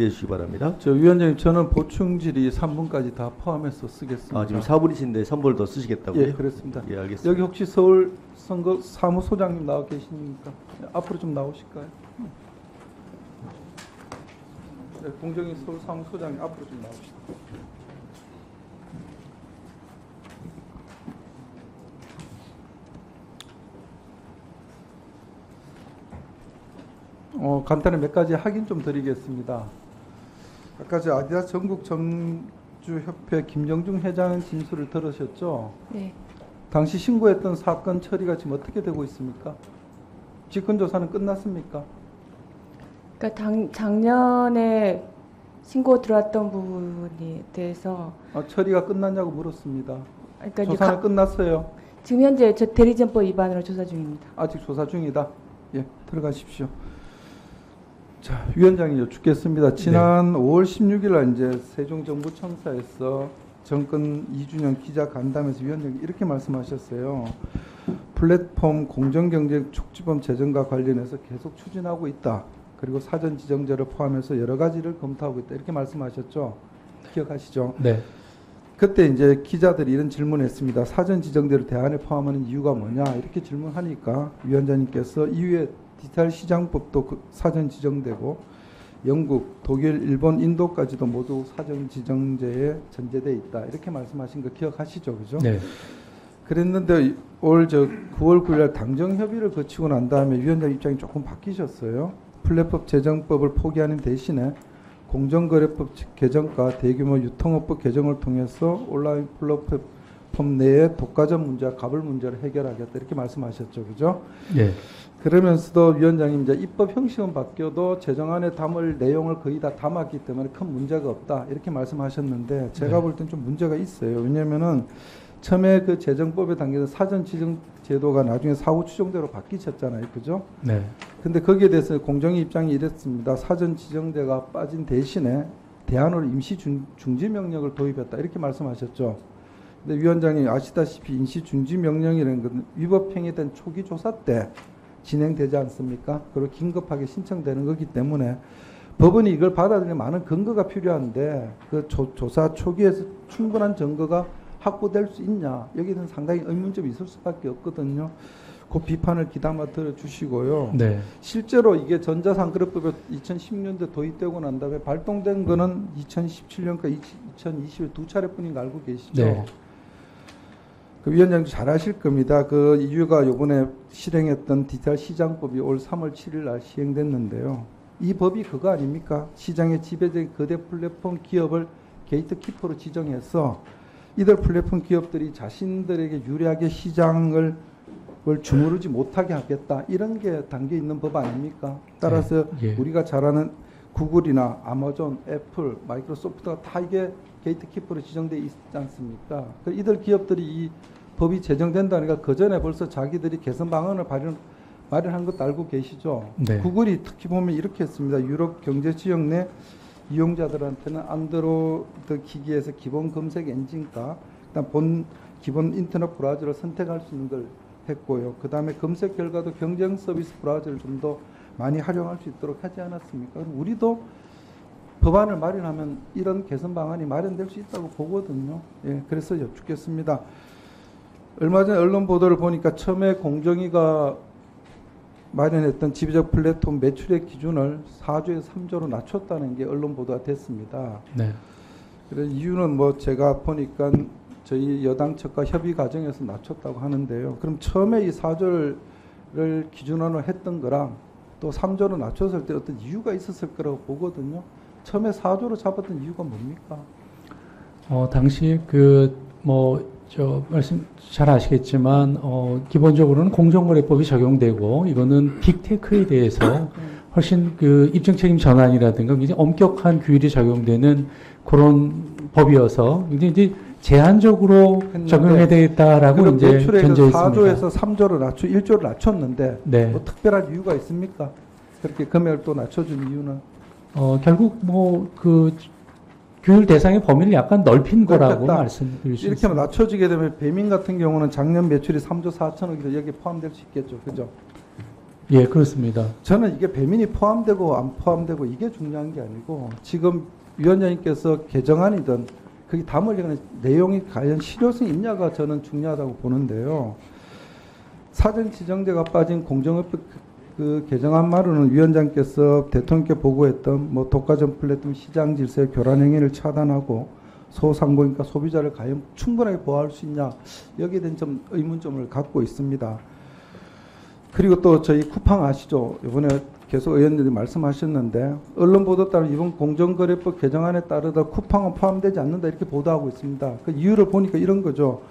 해주시기 바랍니다. 저 위원장님, 저는 보충 질의 3분까지 다 포함해서 쓰겠습니다. 지금 4분이신데 3분을 더 쓰시겠다고요? 예, 그렇습니다. 예, 알겠습니다. 여기 혹시 서울 선거 사무소장님 나와 계십니까? 앞으로 좀 나오실까요? 네, 공정위 서울 사무소장님 앞으로 좀 나오시죠. 간단히 몇 가지 확인 좀 드리겠습니다. 아까 저 아디다스 전국 점주협회 김정중 회장 진술을 들으셨죠? 네. 당시 신고했던 사건 처리가 지금 어떻게 되고 있습니까? 직권조사는 끝났습니까? 그러니까 작년에 신고 들어왔던 부분에 대해서 처리가 끝났냐고 물었습니다. 그러니까 조사는 끝났어요. 지금 현재 저 대리점법 위반으로 조사 중입니다. 아직 조사 중이다. 예, 들어가십시오. 자, 위원장이 여쭙겠습니다. 지난 5월 16일 날 이제 세종정부청사에서 정권 2주년 기자 간담회에서 위원장이 이렇게 말씀하셨어요. 플랫폼 공정경쟁 촉진법 제정과 관련해서 계속 추진하고 있다. 그리고 사전 지정제를 포함해서 여러 가지를 검토하고 있다. 이렇게 말씀하셨죠. 기억하시죠? 네. 그때 이제 기자들이 이런 질문했습니다. 사전 지정제를 대안에 포함하는 이유가 뭐냐 이렇게 질문하니까 위원장님께서 이후에 디지털 시장법도 사전 지정되고 영국, 독일, 일본, 인도까지도 모두 사전 지정제에 전제돼 있다 이렇게 말씀하신 거 기억하시죠, 그죠? 네. 그랬는데 올 9월 9일 당정 협의를 거치고 난 다음에 위원장 입장이 조금 바뀌셨어요. 플랫폼 제정법을 포기하는 대신에 공정거래법 개정과 대규모 유통업법 개정을 통해서 온라인 플랫폼 내의 독과점 문제와 가불 문제를 해결하겠다 이렇게 말씀하셨죠, 그죠? 네. 그러면서도 위원장님 이제 입법 형식은 바뀌어도 제정안에 담을 내용을 거의 다 담았기 때문에 큰 문제가 없다 이렇게 말씀하셨는데 제가 볼 땐 좀 문제가 있어요. 왜냐하면은 처음에 그 제정법의 단계에서 사전 지정 제도가 나중에 사후 추정대로 바뀌셨잖아요, 그죠? 네. 근데 거기에 대해서 공정위 입장이 이랬습니다. 사전 지정제가 빠진 대신에 대안으로 임시 중지 명령을 도입했다 이렇게 말씀하셨죠. 근데 위원장이 아시다시피 임시 중지 명령이라는 건 위법 행위된 초기 조사 때 진행되지 않습니까? 그리고 긴급하게 신청되는 거기 때문에 법원이 이걸 받아들이는 많은 근거가 필요한데 그 조사 초기에서 충분한 증거가 확보될 수 있냐 여기는 상당히 의문점이 있을 수밖에 없거든요. 그 비판을 귀담아 들어주시고요. 네. 실제로 이게 전자상거래법이 2010년대 도입되고 난 다음에 발동된 거는 2017년과 2020년 두 차례뿐인 거 알고 계시죠? 네. 그 위원장도 잘 아실 겁니다. 그 이유가 요번에 실행했던 디지털 시장법이 올 3월 7일 날 시행됐는데요. 이 법이 그거 아닙니까? 시장의 지배적인 거대 플랫폼 기업을 게이트키퍼로 지정해서 이들 플랫폼 기업들이 자신들에게 유리하게 시장을 주무르지 못하게 하겠다. 이런 게 담겨 있는 법 아닙니까? 따라서 예. 우리가 잘 아는 구글이나 아마존, 애플, 마이크로소프트가 다 이게 게이트키퍼로 지정되어 있지 않습니까? 이들 기업들이 이 법이 제정된다니까 그 전에 벌써 자기들이 개선 방안을 마련한 것도 알고 계시죠? 네. 구글이 특히 보면 이렇게 했습니다. 유럽 경제 지역 내 이용자들한테는 안드로이드 기기에서 기본 검색 엔진과 그다음 기본 인터넷 브라우저를 선택할 수 있는 걸 했고요. 그 다음에 검색 결과도 경쟁 서비스 브라우저를 좀 더 많이 활용할 수 있도록 하지 않았습니까? 그럼 우리도 법안을 마련하면 이런 개선 방안이 마련될 수 있다고 보거든요. 예, 그래서 여쭙겠습니다. 얼마 전에 언론 보도를 보니까 처음에 공정위가 마련했던 지배적 플랫폼 매출액 기준을 4조에서 3조로 낮췄다는 게 언론 보도가 됐습니다. 네. 그래서 이유는 뭐 제가 보니까 저희 여당 측과 협의 과정에서 낮췄다고 하는데요. 그럼 처음에 이 4조를 기준으로 했던 거랑 또 3조로 낮췄을 때 어떤 이유가 있었을 거라고 보거든요. 처음에 4조로 잡았던 이유가 뭡니까? 당시 말씀 잘 아시겠지만 기본적으로는 공정거래법이 적용되고 이거는 빅테크에 대해서 훨씬 그 입증 책임 전환이라든가 굉장히 엄격한 규율이 적용되는 그런 법이어서 이제 제한적으로 적용해야 되겠다라고 이제 견제했습니다. 4조에서 3조로 1조를 낮췄는데 네. 뭐 특별한 이유가 있습니까? 그렇게 금액을 또 낮춰준 이유는? 결국 그 규율 대상의 범위를 약간 넓힌 거라고 넓혔다. 말씀드릴 수 이렇게 있습니다. 하면 낮춰지게 되면 배민 같은 경우는 작년 매출이 3조 4천억이 여기에 포함될 수 있겠죠. 그죠? 예, 그렇습니다. 저는 이게 배민이 포함되고 안 포함되고 이게 중요한 게 아니고 지금 위원장님께서 개정안이든 거기 담으려는 내용이 과연 실효성이 있냐가 저는 중요하다고 보는데요. 사전 지정제가 빠진 공정업법 그 개정안만으로는 위원장께서 대통령께 보고했던 뭐 독과점 플랫폼 시장 질서의 교란 행위를 차단하고 소상공인과 소비자를 과연 충분하게 보호할 수 있냐 여기에 대한 좀 의문점을 갖고 있습니다. 그리고 또 저희 쿠팡 아시죠? 이번에 계속 의원님들이 말씀하셨는데 언론 보도 따라 이번 공정거래법 개정안에 따르다 쿠팡은 포함되지 않는다 이렇게 보도하고 있습니다. 그 이유를 보니까 이런 거죠.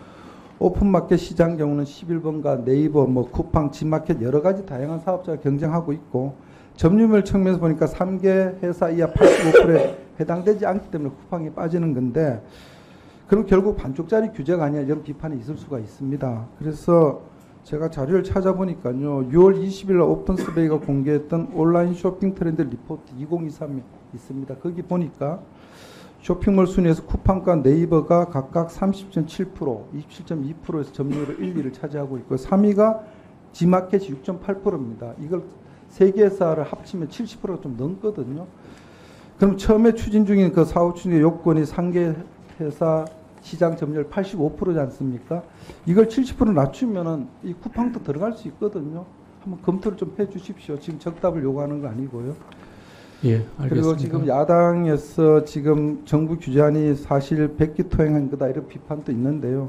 오픈마켓 시장 경우는 11번가 네이버, 뭐 쿠팡, 집마켓 여러 가지 다양한 사업자가 경쟁하고 있고 점유율 측면에서 보니까 3개 회사 이하 85%에 해당되지 않기 때문에 쿠팡이 빠지는 건데 그럼 결국 반쪽짜리 규제가 아니야 이런 비판이 있을 수가 있습니다. 그래서 제가 자료를 찾아보니까요. 6월 20일 날 오픈스베이가 공개했던 온라인 쇼핑 트렌드 리포트 2023이 있습니다. 거기 보니까 쇼핑몰 순위에서 쿠팡과 네이버가 각각 30.7%, 27.2%에서 점유율을 1, 2를 차지하고 있고 3위가 지마켓이 6.8%입니다. 이걸 세 개 회사를 합치면 70%가 좀 넘거든요. 그럼 처음에 추진 중인 그 사후 추진의 요건이 상계 회사 시장 점유율 85%지 않습니까? 이걸 70% 낮추면은 이 쿠팡도 들어갈 수 있거든요. 한번 검토를 좀 해 주십시오. 지금 정답을 요구하는 거 아니고요. 예, 알겠습니다. 그리고 지금 야당에서 지금 정부 규제안이 사실 백기토행한 거다 이런 비판도 있는데요.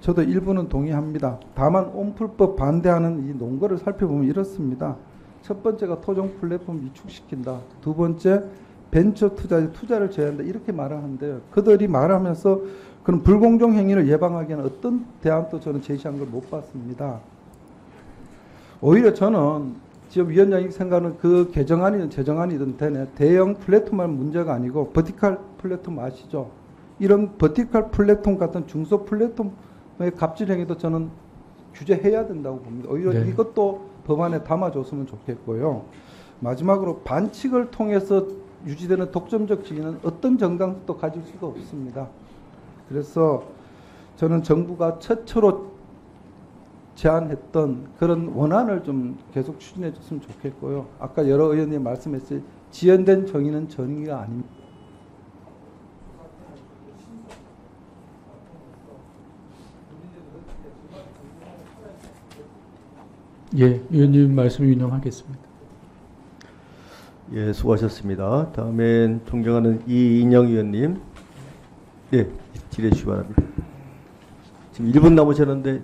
저도 일부는 동의합니다. 다만 온풀법 반대하는 이 논거를 살펴보면 이렇습니다. 첫 번째가 토종 플랫폼 위축시킨다. 두 번째 벤처 투자를 제한한다. 이렇게 말을 하는데요. 그들이 말하면서 그런 불공정 행위를 예방하기 위한 어떤 대안도 저는 제시한 걸 못 봤습니다. 오히려 저는 지금 위원장이 생각하는 그 개정안이든 제정안이든 되네. 대형 플랫폼만 문제가 아니고 버티컬 플랫폼 아시죠? 이런 버티컬 플랫폼 같은 중소 플랫폼의 갑질 행위도 저는 규제해야 된다고 봅니다. 오히려 네. 이것도 법안에 담아줬으면 좋겠고요. 마지막으로 반칙을 통해서 유지되는 독점적 지위는 어떤 정당도 가질 수가 없습니다. 그래서 저는 정부가 최초로 제안했던 그런 원안을 좀 계속 추진해 줬으면 좋겠고요. 아까 여러 의원님이 말씀했을 지연된 정의는 정의가 아닙니다. 예, 위원님 말씀 인용하겠습니다. 예, 수고하셨습니다. 다음엔 존경하는 이인영 의원님. 예, 질의해 주시기 바랍니다. 지금 1분 남으셨는데